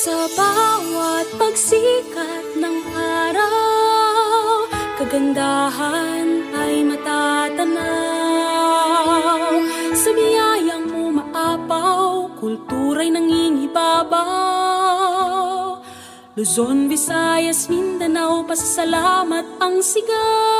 Sa bawat pagsikat ng araw, kagandahan ay matatanaw. Sa biyayang mo maapaw, kultura'y nangingibabaw. Luzon, Visayas, Mindanao, pasasalamat ang sigaw.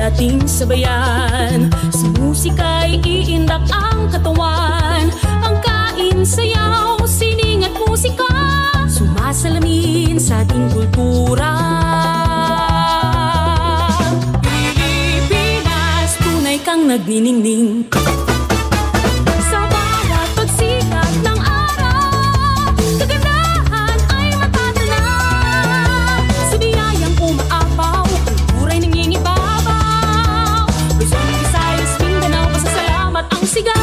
Ating sabayan, sa musika'y iindak ang katawan. Pagkain, sayaw, sining at musika, sumasalamin sa ating kultura. Pilipinas, tunay kang nagniningning. Sa bawat pagsikat ng araw, kagandahan ay matatanaw. Sa biyayang umaapaw, kultura'y nangingibabaw. Ang sigaw.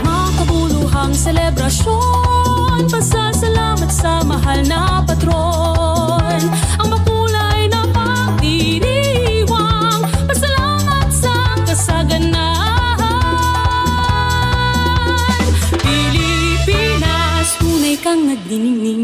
Makabuluhang selebrasyon, pasasalamat sa mahal na patron. Ang makulay na pagdiriwang, pasalamat sa kasaganahan. Pilipinas, tunay kang nagniningning.